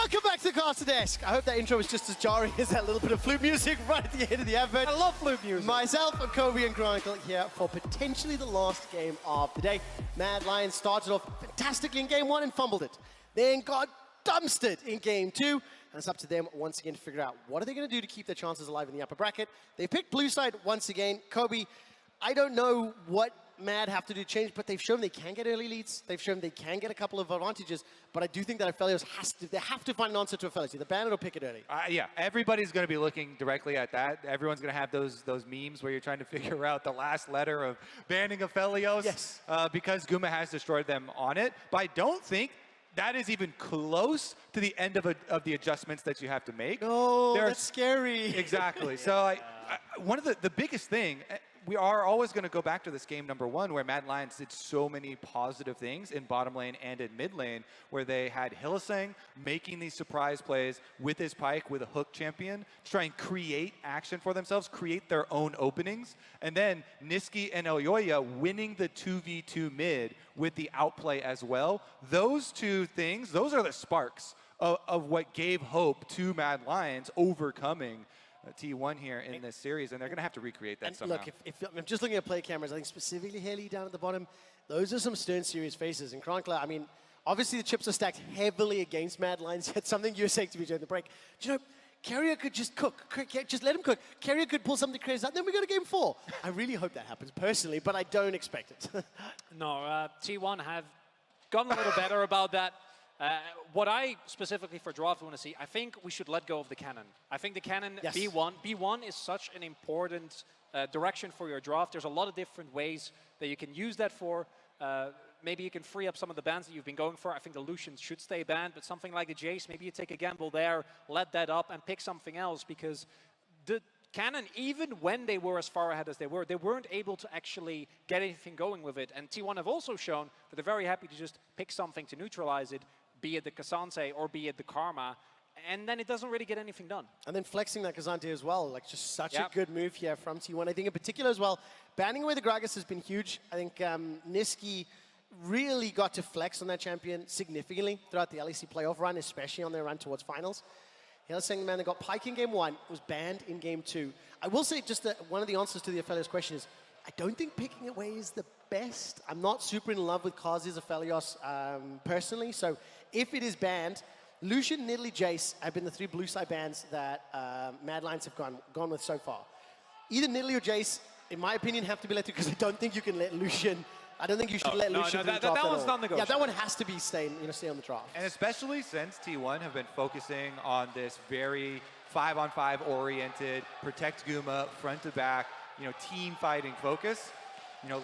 Welcome back to the Caster Desk. I hope that intro was just as jarring as that little bit of flute music right at the end of the advert. I love flute music. Myself and Kobe and Cronicler here for potentially the last game of the day. Mad Lions started off fantastically in game one and fumbled it. Then got dumpstered in game two. And it's up to them once again to figure out what are they going to do to keep their chances alive in the upper bracket. They picked blue side once again. Kobe, I don't know what Mad have to do to change, but they've shown they can get early leads. They've shown they can get a couple of advantages, but I do think that Aphelios they have to find an answer to Aphelios. Either ban it or pick it early. Yeah, everybody's going to be looking directly at that. Everyone's going to have those memes where you're trying to figure out the last letter of banning Aphelios. Yes. Because Guma has destroyed them on it. But I don't think that is even close to the end of the adjustments that you have to make. No, that's scary. Exactly. So one of the biggest thing, we are always going to go back to this game number one where Mad Lions did so many positive things in bottom lane and in mid lane, where they had Hylissang making these surprise plays with his Pyke, with a hook champion, to try and create action for themselves, create their own openings. And then Nisqy and Elyoya winning the 2v2 mid with the outplay as well. Those two things, those are the sparks of what gave hope to Mad Lions overcoming T1 here in this series, and they're going to have to recreate that somehow. Look, if I'm just looking at play cameras, I think specifically Haley down at the bottom, those are some stern, serious faces. And Cronicler, I mean, obviously the chips are stacked heavily against Mad Lions. Yet something you were saying to me during the break. Do you know, Keria could just cook. Just let him cook. Keria could pull something crazy out, then we go to game 4. I really hope that happens personally, but I don't expect it. No, T1 have gotten a little better about that. What I specifically for draft want to see, I think we should let go of the cannon. I think the cannon Yes. B1 is such an important direction for your draft. There's a lot of different ways that you can use that for. Maybe you can free up some of the bans that you've been going for. I think the Lucians should stay banned, but something like the Jace, maybe you take a gamble there, let that up and pick something else, because the Cannon, even when they were as far ahead as they weren't able to actually get anything going with it. And T1 have also shown that they're very happy to just pick something to neutralize it, be it the Ksante or be it the Karma, and then it doesn't really get anything done. And then flexing that Ksante as well, like just such a good move here from T1. I think in particular as well, banning away the Gragas has been huge. I think Nisqy really got to flex on that champion significantly throughout the LEC playoff run, especially on their run towards finals. Hylissang, man, they got Pyke in game 1, was banned in game 2. I will say just that one of the answers to the Aphelios question is, I don't think picking away is the best. I'm not super in love with Carzzy's Aphelios personally, so if it is banned, Lucian, Nidalee, Jace have been the 3 blue side bans that Mad Lions have gone with so far. Either Nidalee or Jace, in my opinion, have to be let through, because I don't think you can let Lucian. I don't think you should let Lucian that draft one's non-negotiable. Yeah, that one has to be stay on the draft. And especially since T1 have been focusing on this very 5-on-5 oriented, protect Guma, front to back, team fighting focus.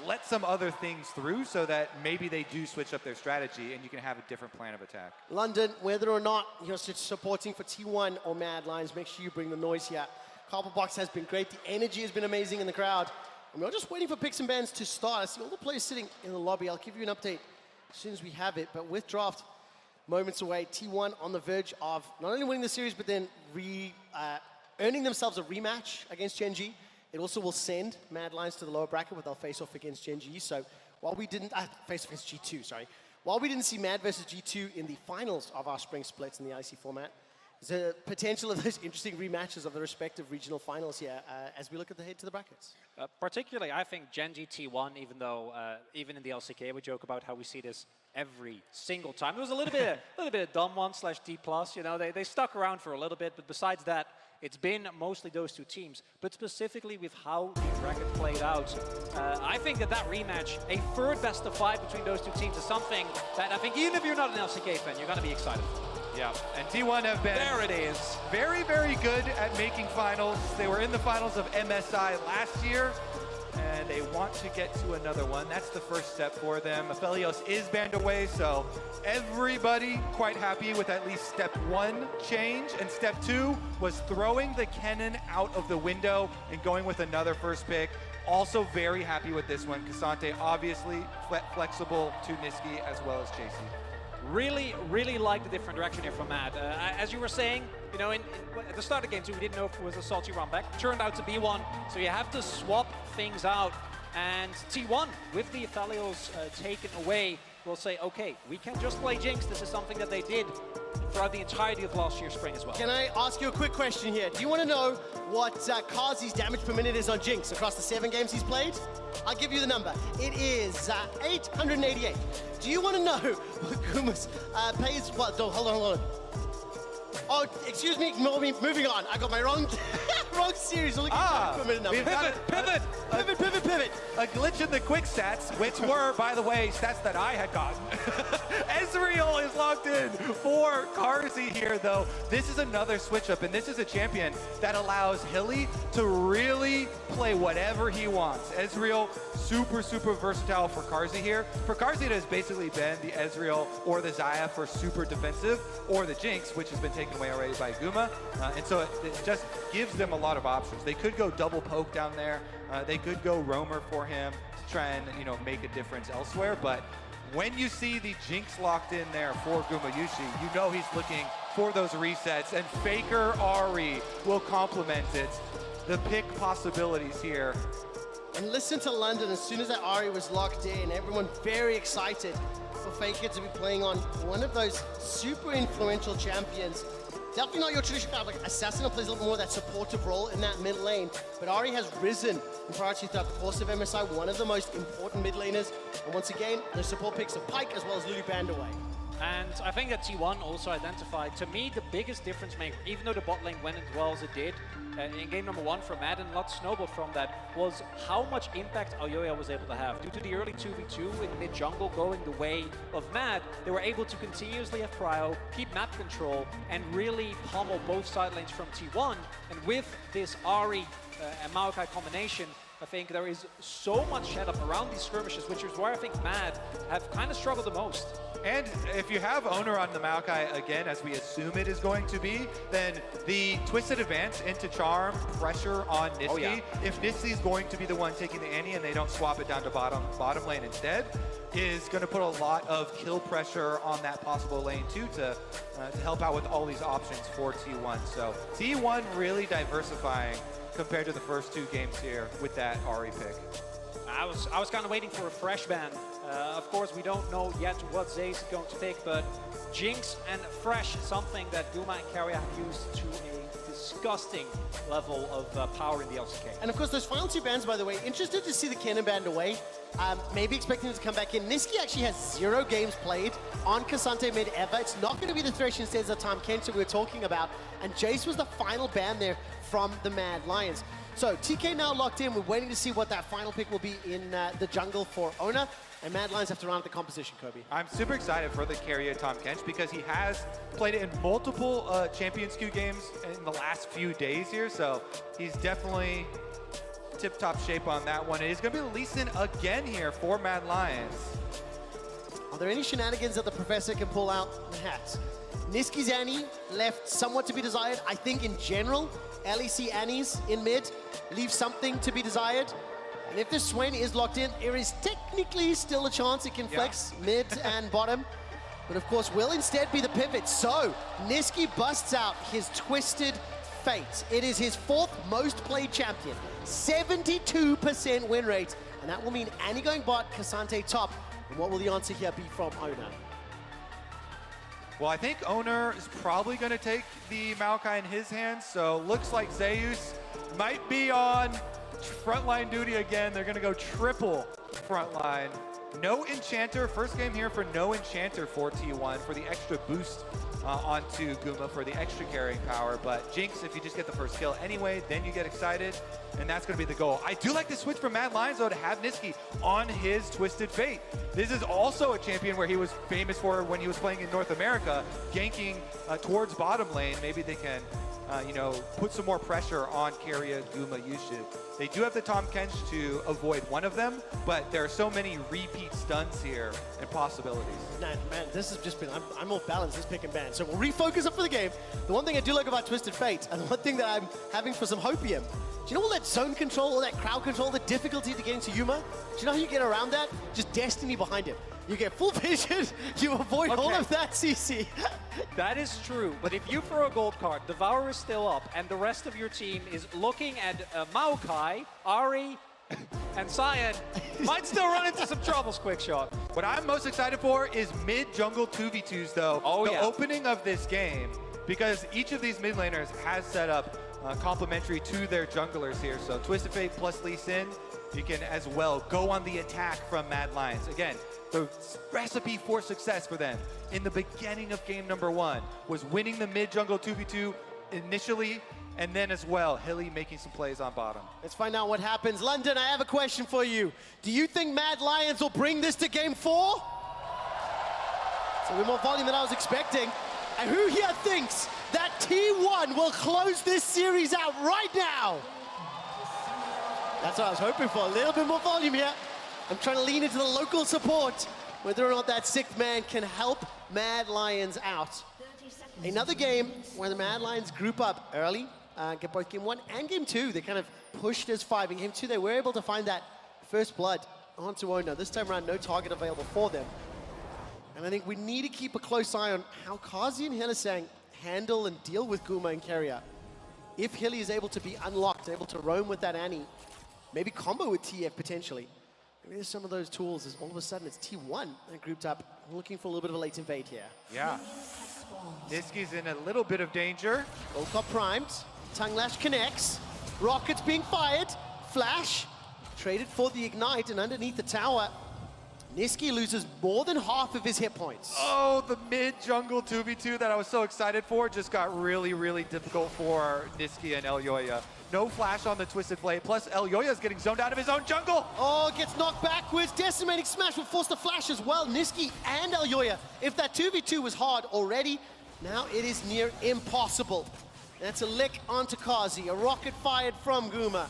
Let some other things through so that maybe they do switch up their strategy and you can have a different plan of attack. London, whether or not you're supporting for T1 or Mad Lions, make sure you bring the noise here. Cardbox has been great. The energy has been amazing in the crowd. And we're just waiting for picks and bans to start. I see all the players sitting in the lobby. I'll give you an update as soon as we have it. But with draft moments away, T1 on the verge of not only winning the series, but then earning themselves a rematch against Gen G. It also will send Mad Lions to the lower bracket where they'll face off against Gen G. So while we didn't face off against G2, sorry. While we didn't see Mad versus G2 in the finals of our spring splits in the IC format, there's a potential of those interesting rematches of the respective regional finals here as we look at the head to the brackets. Particularly, I think Gen G T1, even though even in the LCK we joke about how we see this every single time. There was a little bit of dumb one / D+. They stuck around for a little bit, but besides that, it's been mostly those 2 teams. But specifically with how the bracket played out, I think that rematch, a third best of 5 between those 2 teams, is something that I think even if you're not an LCK fan, you're going to be excited for. Yeah, and T1 have been there it is. Very, very good at making finals. They were in the finals of MSI last year, and they want to get to another one. That's the first step for them. Aphelios is banned away, so everybody quite happy with at least step 1 change. And step 2 was throwing the cannon out of the window and going with another first pick. Also very happy with this one. Ksante obviously flexible to Nisqy as well as Chasy. Really, really like the different direction here from Mad. As you were saying, at the start of game 2, we didn't know if it was a salty run back. Turned out to be one, so you have to swap things out. And T1, with the Aphelios taken away, will say, okay, we can just play Jinx. This is something that they did throughout the entirety of last year's spring as well. Can I ask you a quick question here? Do you want to know what Carzzy's damage per minute is on Jinx across the 7 games he's played? I'll give you the number. It is 888. Do you want to know what Gumas plays? Well, hold on. Oh, excuse me, ignore me. Moving on. I got my wrong series. Look at the minute number. Pivot. A glitch in the quick stats, which were, by the way, stats that I had gotten. Ezreal is locked in for Carzzy here, though. This is another switch up, and this is a champion that allows Hilly to really play whatever he wants. Ezreal, super versatile for Carzzy here. For Carzzy, it has basically been the Ezreal or the Xayah for super defensive, or the Jinx, which has been taken away already by Guma. And so it just gives them a lot of options. They could go double poke down there. They could go roamer for him to try and, make a difference elsewhere. But when you see the Jinx locked in there for Gumayusi, you know he's looking for those resets, and Faker Ahri will complement it. The pick possibilities here. And listen to London, as soon as that Ahri was locked in, everyone very excited for Faker to be playing on one of those super influential champions. Definitely not your traditional kind of like Assassin, plays a little more of that supportive role in that mid lane. But Ahri has risen in priority throughout the course of MSI, one of the most important mid laners. And once again, the support picks of Pyke as well as Lulu banned away. And I think that T1 also identified, to me, the biggest difference maker, even though the bot lane went as well as it did, in game number 1 for Mad, and a lot snowballed from that, was how much impact Elyoya was able to have. Due to the early 2v2 in mid-jungle going the way of Mad, they were able to continuously have prio, keep map control, and really pummel both side lanes from T1. And with this Ahri and Maokai combination, I think there is so much setup around these skirmishes, which is where I think Mad have kind of struggled the most. And if you have Oner on the Maokai again, as we assume it is going to be, then the twisted advance into charm, pressure on Nisqy. Oh, yeah. If Nisqy is going to be the one taking the Annie and they don't swap it down to bottom lane instead, is going to put a lot of kill pressure on that possible lane too to help out with all these options for T1. So T1 really diversifying compared to the first 2 games here with that Ahri pick. I was kind of waiting for a fresh ban. Of course, we don't know yet what Zeus is going to pick, but Jinx and Fresh is something that Guma and Keria have used to a disgusting level of power in the LCK. And of course, those final 2 bans, by the way, interested to see the Cannon banned away. Maybe expecting him to come back in. Nisqy actually has 0 games played on Ksante mid ever. It's not going to be the Threshing Stairs of Tahm Kench that we were talking about. And Jace was the final ban there from the Mad Lions. So TK now locked in. We're waiting to see what that final pick will be in the jungle for Oner. And Mad Lions have to round up the composition, Kobe. I'm super excited for the Keria Tahm Kench because he has played it in multiple Champions Queue games in the last few days here. So he's definitely tip-top shape on that one. And he's going to be releasing again here for Mad Lions. Are there any shenanigans that the Professor can pull out? Perhaps. Nisqy's Annie left somewhat to be desired. I think in general, LEC Annies in mid leave something to be desired. And if this Swain is locked in, there is technically still a chance it can flex mid and bottom. But of course, will instead be the pivot. So Nisqy busts out his Twisted Fate. It is his 4th most played champion. 72% win rate. And that will mean Annie going bot, Ksante top. And what will the answer here be from Oner? Well, I think Oner is probably going to take the Maokai in his hands. So looks like Zeus might be on frontline duty again. They're going to go triple frontline. No Enchanter. First game here for no Enchanter for T1 for the extra boost onto Guma for the extra carrying power. But Jinx, if you just get the first kill anyway, then you get excited, and that's going to be the goal. I do like the switch from Mad Lions, though, to have Nisqy on his Twisted Fate. This is also a champion where he was famous for when he was playing in North America, ganking towards bottom lane. Maybe they can put some more pressure on Keria, Gumayusi. They do have the Tahm Kench to avoid one of them, but there are so many repeat stuns here and possibilities. Man, this has just been, I'm off balance, this pick and ban. So we'll refocus up for the game. The one thing I do like about Twisted Fate, and one thing that I'm having for some hopium, do you know all that zone control, all that crowd control, the difficulty to get into Yuma? Do you know how you get around that? Just Destiny behind him. You get full vision, you avoid all of that CC. That is true, but if you throw a gold card, Devour is still up, and the rest of your team is looking at Maokai, Ahri, and Sion, might still run into some troubles, QuickShot. What I'm most excited for is mid-jungle 2v2s, though. Oh, the yeah. opening of this game, because each of these mid laners has set up complementary to their junglers here. So Twisted Fate plus Lee Sin, you can as well go on the attack from Mad Lions. Again, the recipe for success for them in the beginning of game number 1 was winning the mid-jungle 2v2 initially, and then as well, Hilly making some plays on bottom. Let's find out what happens. London, I have a question for you. Do you think Mad Lions will bring this to game 4? It's a bit more volume than I was expecting. And who here thinks that T1 will close this series out right now? That's what I was hoping for, a little bit more volume here. I'm trying to lean into the local support, whether or not that 6th man can help Mad Lions out. Another game where the Mad Lions group up early, get both game 1 and game 2. They kind of pushed as 5. In game 2, they were able to find that first blood onto Oner. This time around, no target available for them. And I think we need to keep a close eye on how Carzzy and Hylissang handle and deal with Guma and Keria. If Hilly is able to be unlocked, able to roam with that Annie, maybe combo with TF potentially. Maybe there's some of those tools as all of a sudden it's T1 that grouped up, looking for a little bit of a late invade here. Yeah. Nisqy's in a little bit of danger. Gold got primed, Tongue Lash connects, rockets being fired, flash, traded for the ignite, and underneath the tower, Nisqy loses more than half of his hit points. Oh, the mid-jungle 2v2 that I was so excited for just got really, really difficult for Nisqy and Elyoya. No flash on the Twisted Blade, plus Elyoya's getting zoned out of his own jungle. Oh, gets knocked backwards. Decimating Smash will force the flash as well. Nisqy and Elyoya. If that 2v2 was hard already, now it is near impossible. That's a lick onto Carzzy. A rocket fired from Guma.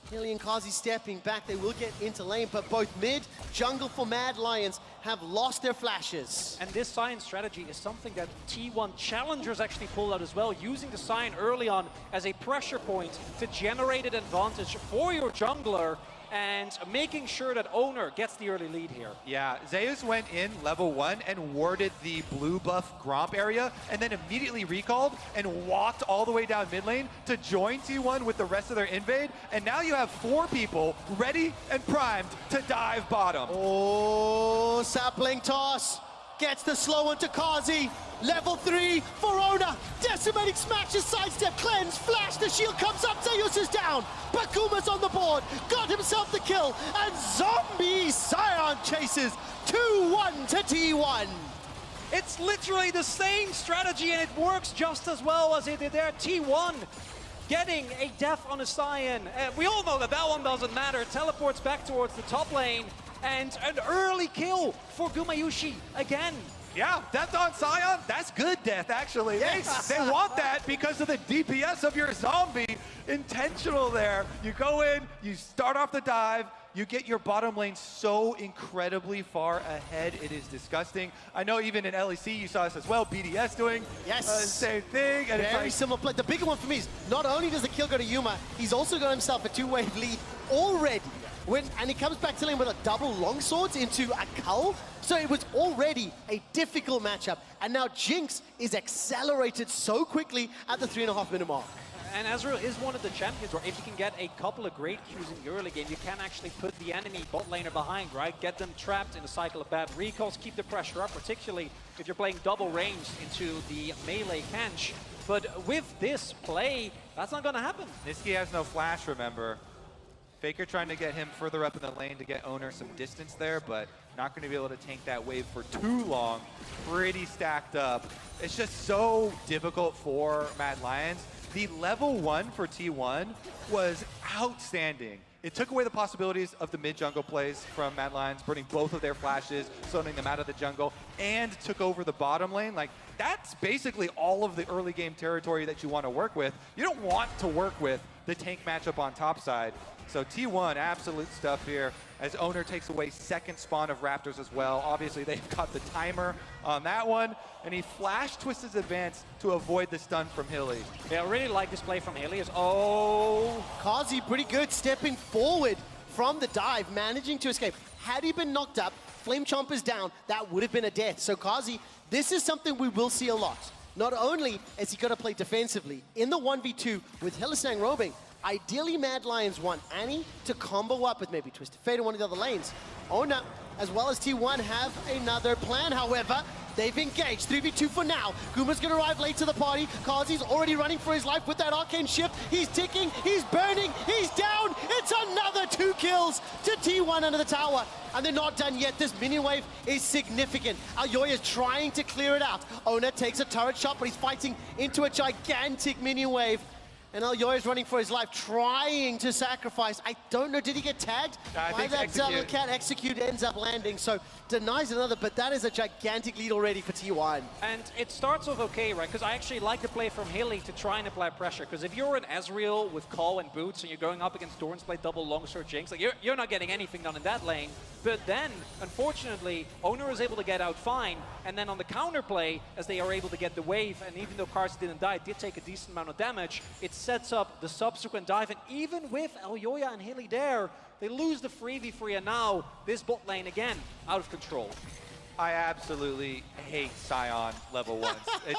Hilly and Carzzy stepping back. They will get into lane, but both mid, jungle for Mad Lions have lost their flashes. And this Sion strategy is something that T1 challengers actually pulled out as well, using the Sion early on as a pressure point to generate an advantage for your jungler and making sure that Oner gets the early lead here. Yeah, Zeus went in level 1 and warded the blue buff Gromp area, and then immediately recalled and walked all the way down mid lane to join T1 with the rest of their invade, and now you have 4 people ready and primed to dive bottom. Oh, sapling toss. Gets the slow onto Carzzy. Level 3 for Oner. Decimating smashes, sidestep, cleanse, flash. The shield comes up. Zeus is down. Bakuma's on the board. Got himself the kill. And Zombie Sion chases 2-1 to T1. It's literally the same strategy and it works just as well as it did there. T1 getting a death on a Sion. We all know that that one doesn't matter. Teleports back towards the top lane. And an early kill for Gumayusi again. Yeah, death on Sion, that's good death, actually. Yes. They want that because of the DPS of your zombie. Intentional there. You go in, you start off the dive, you get your bottom lane so incredibly far ahead, it is disgusting. I know even in LEC you saw this as well, BDS doing same thing. And Very it's like, similar play. The bigger one for me is not only does the kill go to Yuma, he's also got himself a 2-wave lead already. And he comes back to lane with a double longswords into a cull. So it was already a difficult matchup. And now Jinx is accelerated so quickly at the 3.5-minute mark. And Ezreal is one of the champions where if you can get a couple of great Qs in the early game, you can actually put the enemy bot laner behind, right? Get them trapped in a cycle of bad recalls, keep the pressure up, particularly if you're playing double ranged into the melee Kench. But with this play, that's not going to happen. Nisqy has no flash, remember. Faker trying to get him further up in the lane to get Oner some distance there, but not going to be able to tank that wave for too long. Pretty stacked up. It's just so difficult for Mad Lions. The level 1 for T1 was outstanding. It took away the possibilities of the mid-jungle plays from Mad Lions, burning both of their flashes, zoning them out of the jungle, and took over the bottom lane. Like, that's basically all of the early game territory that you want to work with. You don't want to work with the tank matchup on top side. So T1, absolute stuff here, as Oner takes away second spawn of Raptors as well. Obviously, they've got the timer on that one, and he flash twists his advance to avoid the stun from Hilly. Yeah, I really like this play from Hilly. Carzzy pretty good, stepping forward from the dive, managing to escape. Had he been knocked up, Flame Chomper's down, that would have been a death. So Carzzy, this is something we will see a lot. Not only has he got to play defensively, in the 1v2 with Hylissang roaming, ideally Mad Lions want Annie to combo up with maybe Twisted Fate or one of the other lanes. Oner as well as T1 have another plan. However, they've engaged. 3v2 for now. Guma's gonna arrive late to the party. Carzzy's already running for his life with that arcane shift. He's ticking, he's burning, he's down. It's another 2 kills to T1 under the tower. And they're not done yet. This minion wave is significant. Elyoya is trying to clear it out. Oner takes a turret shot, but he's fighting into a gigantic minion wave. And Elyoya is running for his life, trying to sacrifice. I don't know, did he get tagged? I think that execute. Cat execute ends up landing, so denies another, but that is a gigantic lead already for T1. And it starts off okay, right? Because I actually like the play from Hilly to try and apply pressure. Because if you're an Ezreal with Call and Boots and you're going up against Doran's play double longsword Jinx, like you're not getting anything done in that lane. But then, unfortunately, Oner is able to get out fine. And then on the counter play, as they are able to get the wave, and even though Carzzy didn't die, it did take a decent amount of damage, it sets up the subsequent dive. And even with Elyoya and Hilly there, they lose the 3v3, and now this bot lane again out of control. I absolutely hate Sion level 1s.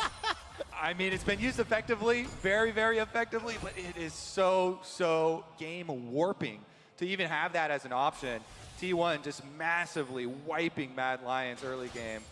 I mean, it's been used effectively, very, very effectively, but it is so game warping to even have that as an option. T1 just massively wiping Mad Lions early game,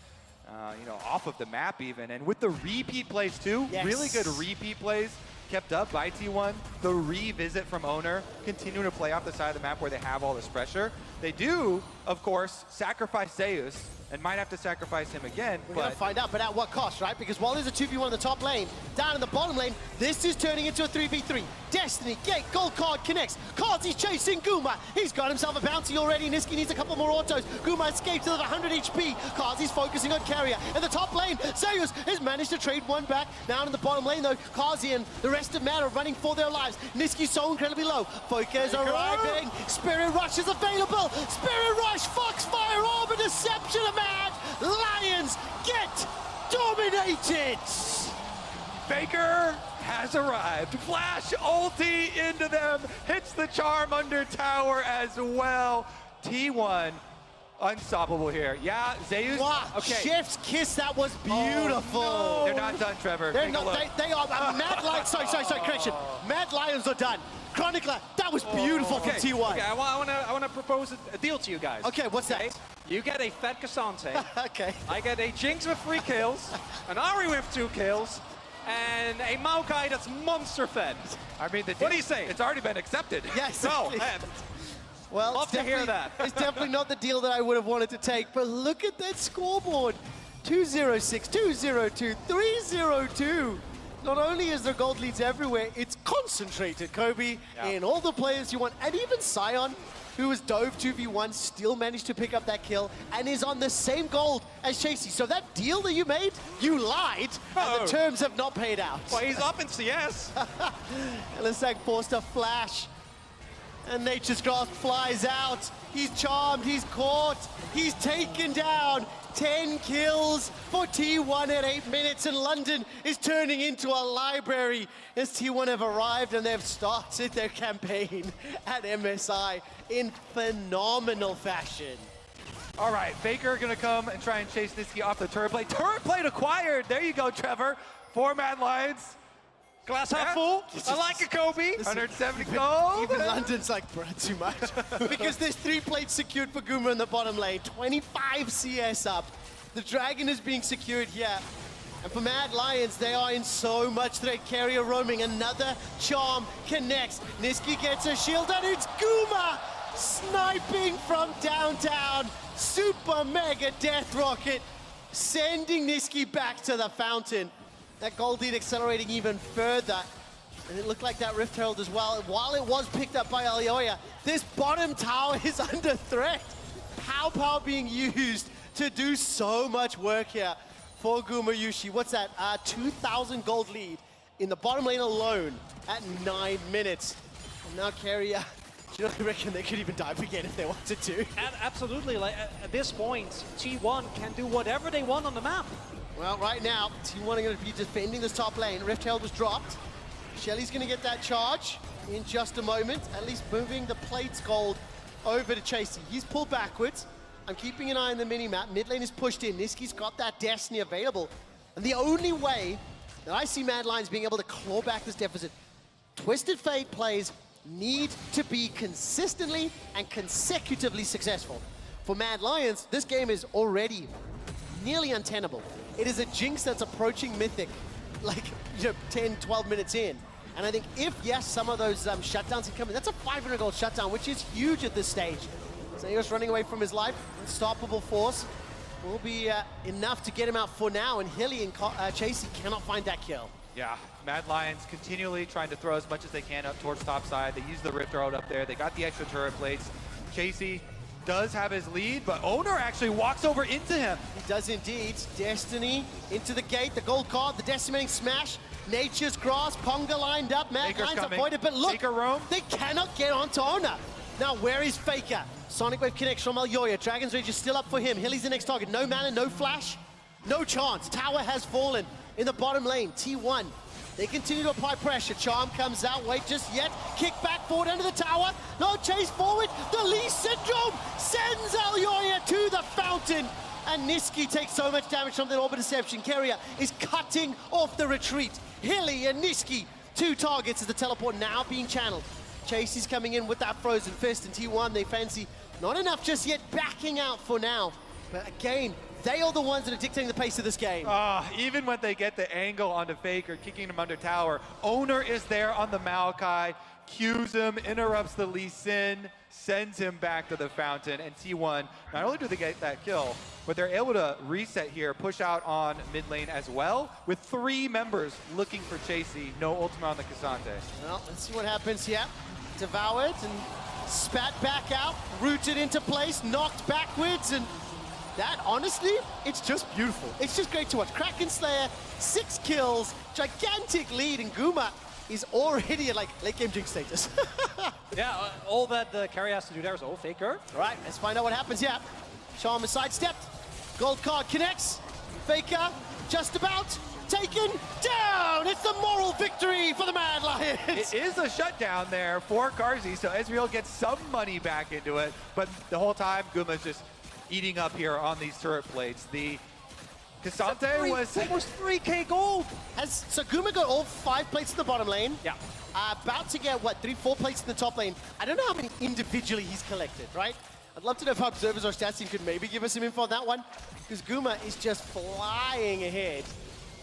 you know, off of the map even. And with the repeat plays too, yes. Really good repeat plays kept up by T1. The revisit from Oner, continuing to play off the side of the map where they have all this pressure. They do, of course, sacrifice Zeus, and might have to sacrifice him again. We're going to find out, but at what cost, right? Because while there's a 2v1 in the top lane, down in the bottom lane, this is turning into a 3v3. Destiny, Gate, Gold Card connects. Carzzy's chasing Guma. He's got himself a bounty already. Nisqy needs a couple more autos. Guma escapes to the 100 HP. Carzzy's focusing on Keria. In the top lane, Zeus has managed to trade one back. Now in the bottom lane, though, Carzzy and the rest of Mad are running for their lives. Nisqy's so incredibly low. Focus arriving. Spirit Rush is available. Spirit Rush, Foxfire, Orb, and Deception of Mad. Lions get dominated. Faker has arrived. Flash ulti into them. Hits the charm under tower as well. T1 unstoppable here. Yeah, Zeus. Wow, Okay. Chef's kiss, that was beautiful. Oh, no. They're not done, Trevor. They're Take not, a look. they are, Mad Lions, sorry, correction. Mad Lions are done. Chronicler, that was beautiful from T1. Okay, I want to propose a deal to you guys. Okay, what's that? You get a fat Ksante. Okay. I get a Jinx with 3 kills, an Ahri with 2 kills, and a Maokai that's monster fed. I mean, What do you say? It's already been accepted. Yes. No, Well, love to hear that. It's definitely not the deal that I would have wanted to take, but look at that scoreboard. 206, 202, 302. Not only is there gold leads everywhere, it's concentrated, Kobe, in all the players you want. And even Sion, who was dove 2v1, still managed to pick up that kill and is on the same gold as Chasy. So that deal that you made, you lied, and the terms have not paid out. Well, he's up in CS. Hylissang forced a flash, and Nature's Grasp flies out. He's charmed, he's caught, he's taken down. 10 kills for T1 at 8 minutes, and London is turning into a library as T1 have arrived and they've started their campaign at MSI in phenomenal fashion. All right, Faker gonna come and try and chase Nisqy off the turret plate. Turret plate acquired. There you go, Trevor. 4 Mad Lions. Glass half full. I like it, Kobe. 170 gold. Even London's like, bruh, too much. Because there's 3 plates secured for Guma in the bottom lane. 25 CS up. The Dragon is being secured here. And for Mad Lions, they are in so much threat. Keria roaming. Another charm connects. Nisqy gets a shield, and it's Guma sniping from downtown. Super mega death rocket, sending Nisqy back to the fountain. That gold lead accelerating even further. And it looked like that Rift Herald as well. While it was picked up by Elyoya, this bottom tower is under threat. Pow being used to do so much work here for Gumayusi. What's that? 2,000 gold lead in the bottom lane alone at 9 minutes. And now Keria, do you know, I reckon they could even dive again if they wanted to. And absolutely, like at this point, T1 can do whatever they want on the map. Well, right now, T1 are going to be defending this top lane. Rift Herald was dropped. Shelly's going to get that charge in just a moment, at least moving the plates gold over to Chasy. He's pulled backwards. I'm keeping an eye on the mini-map. Mid lane is pushed in. Nisqy's got that Destiny available. And the only way that I see Mad Lions being able to claw back this deficit, Twisted Fate plays need to be consistently and consecutively successful for Mad Lions, this game is already nearly untenable. It is a Jinx that's approaching Mythic, like 10, 12 minutes in. And I think if, yes, some of those shutdowns can come in, that's a 500 gold shutdown, which is huge at this stage. Zeus running away from his life, unstoppable force, will be enough to get him out for now, and Hilly and Chasy cannot find that kill. Yeah, Mad Lions continually trying to throw as much as they can up towards top side. They use the Rift Road up there. They got the extra turret plates. Chasy does have his lead, but Oner actually walks over into him. He does indeed. Destiny into the gate, the gold card, the decimating smash. Nature's Grasp, Ponga lined up, Mad Lions avoided, but look, they cannot get onto Oner. Now, where is Faker? Sonic Wave connects from Elyoya. Dragon's Rage is still up for him. Hilly's the next target. No mana, no flash, no chance. Tower has fallen in the bottom lane. T1, they continue to apply pressure. Charm comes out, wait just yet. Kick back forward under the tower. No, chase forward. The Lee Syndrome sends Elyoya to the fountain. And Nisqy takes so much damage from the Orbit Deception. Keria is cutting off the retreat. Hilly and Nisqy, 2 targets as the teleport now being channeled. Chasy's coming in with that Frozen Fist, and T1, they fancy not enough just yet, backing out for now. But again, they are the ones that are dictating the pace of this game. Even when they get the angle onto Faker, kicking him under tower, Oner is there on the Maokai, cues him, interrupts the Lee Sin, sends him back to the fountain, and T1, not only do they get that kill, but they're able to reset here, push out on mid lane as well, with 3 members looking for Chasy, no ultimate on the Ksante. Well, let's see what happens here. Devoured and spat back out, rooted into place, knocked backwards, and that, honestly, it's just beautiful. It's just great to watch. Kraken Slayer, 6 kills, gigantic lead, and Guma is already at like late game Jinx status. Yeah, all that the Keria has to do there is all Faker. All right, let's find out what happens here. Charm is sidestepped. Gold card connects. Faker just about taken down. It's the moral victory for the Mad Lions. It is a shutdown there for Carzzy, so Ezreal gets some money back into it, but the whole time Guma's just eating up here on these turret plates. The Ksante was almost 3k gold. So Guma got all 5 plates in the bottom lane. Yeah. About to get, what, 3-4 plates in the top lane. I don't know how many individually he's collected, right? I'd love to know if our observers or stats team could maybe give us some info on that one, because Guma is just flying ahead.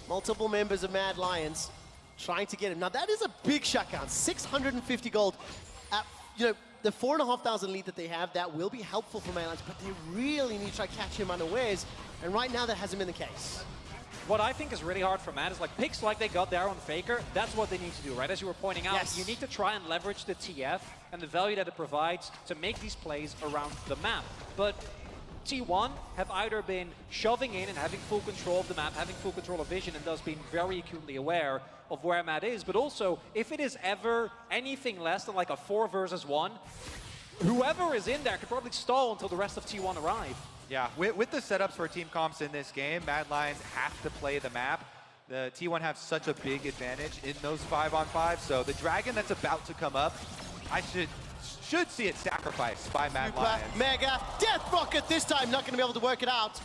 Multiple members of Mad Lions trying to get him. Now that is a big shutdown, 650 gold. The 4,500 lead that they have, that will be helpful for Mad Lions, but they really need to try to catch him unawares, and right now that hasn't been the case. What I think is really hard for Mad is like picks like they got there on Faker, that's what they need to do, right? As you were pointing out, yes. You need to try and leverage the TF and the value that it provides to make these plays around the map. But T1 have either been shoving in and having full control of the map, having full control of vision, and thus being very acutely aware of where Mad is, but also, if it is ever anything less than like a 4 versus 1, whoever is in there could probably stall until the rest of T1 arrive. Yeah, with the setups for team comps in this game, Mad Lions have to play the map. The T1 have such a big advantage in those 5-on-5, so the dragon that's about to come up, I should see it sacrificed by Mad Lions. Mega Death Rocket this time, not going to be able to work it out.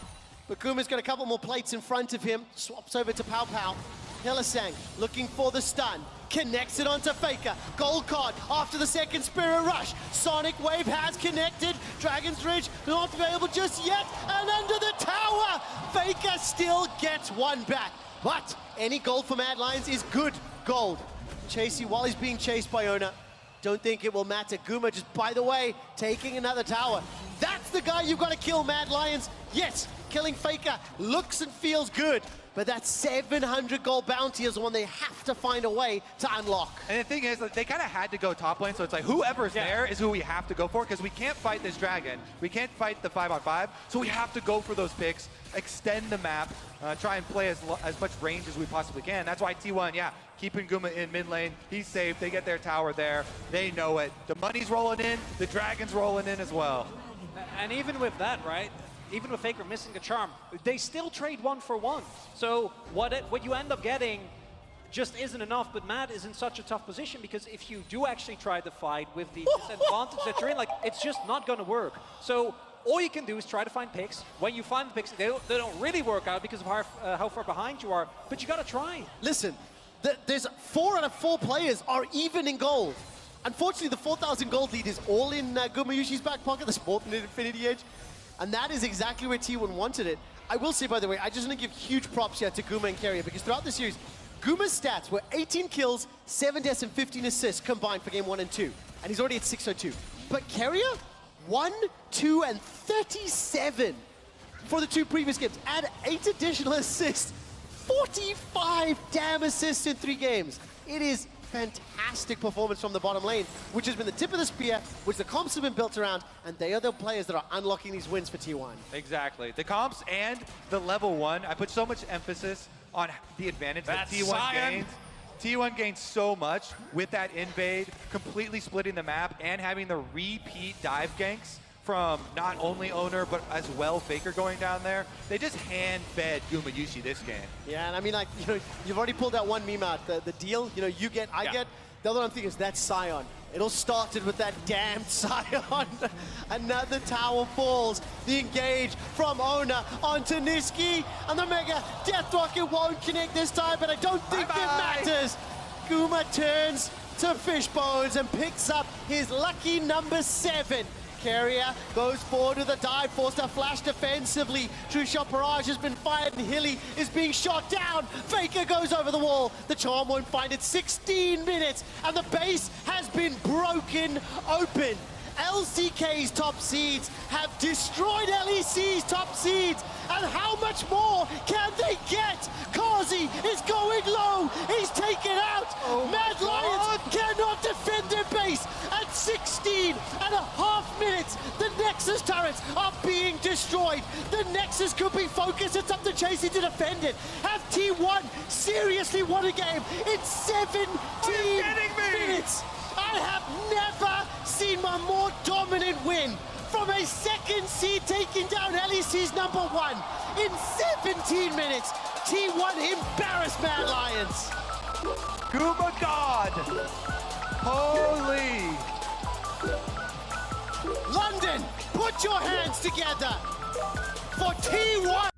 But Guma's got a couple more plates in front of him, swaps over to Pow Pow. Hylissang looking for the stun, connects it onto Faker. Gold card after the second Spirit Rush. Sonic Wave has connected. Dragon's Ridge not available just yet. And under the tower, Faker still gets one back. But any gold for Mad Lions is good gold. Chasy, while he's being chased by Oner, don't think it will matter. Guma just, by the way, taking another tower. That's the guy you've got to kill, Mad Lions. Yes, killing Faker looks and feels good. But that 700 gold bounty is the one they have to find a way to unlock. And the thing is, like, they kind of had to go top lane, so it's like whoever's there is who we have to go for, because we can't fight this dragon. We can't fight the 5-on-5, so we have to go for those picks, extend the map, try and play as much range as we possibly can. That's why T1, yeah, keeping Guma in mid lane. He's safe. They get their tower there. They know it. The money's rolling in. The dragon's rolling in as well. And even with that, right? Even with Faker missing a charm, they still trade 1 for 1. So what you end up getting just isn't enough, but Mad is in such a tough position because if you do actually try to fight with the disadvantage that you're in, like, it's just not going to work. So all you can do is try to find picks. When you find the picks, they don't really work out because of how far behind you are, but you got to try. Listen, there's 4 out of 4 players are even in gold. Unfortunately, the 4,000 gold lead is all in Gumayusi's back pocket, the sport in Infinity Edge. And that is exactly where T1 wanted it. I will say, by the way, I just want to give huge props here to Guma and Keria, because throughout the series, Guma's stats were 18 kills, 7 deaths, and 15 assists combined for game 1 and 2. And he's already at 602. But Keria, 1, 2, and 37 for the 2 previous games. Add 8 additional assists, 45 damn assists in 3 games. It is fantastic performance from the bottom lane, which has been the tip of the spear, which the comps have been built around, and they are the players that are unlocking these wins for T1. Exactly. The comps and the level 1, I put so much emphasis on the advantage that T1 Sion. gains. T1 gains so much with that invade, completely splitting the map, and having the repeat dive ganks from not only Oner, but as well Faker going down there. They just hand-fed Gumayusi this game. Yeah, and I mean, like, you know, you've already pulled that one meme out, the deal, you know, you get, I get. The other one I'm thinking is that's Sion. It all started with that damned Sion. Another tower falls. The engage from Oner onto Nisqy, and the Mega Death Rocket won't connect this time, but I don't think it matters. Guma turns to Fishbones and picks up his lucky number 7. Keria goes forward with a dive, forced to flash defensively. True Shot Barrage has been fired and Hilly is being shot down. Faker goes over the wall. The charm won't find it. 16 minutes and the base has been broken open. LCK's top seeds have destroyed LEC's top seeds. And how much more can they get? Carzzy is going low. He's taken out. Mad Lions cannot defend their base. At 16.5 minutes, the Nexus turrets are being destroyed. The Nexus could be focused. It's up to Chasy to defend it. Have T1 seriously won a game in 17 minutes? I have never seen a more dominant win from a second seed taking down LEC's number 1 in 17 minutes. T1 embarrassed Mad Lions. Guma God! Holy! London, put your hands together for T1.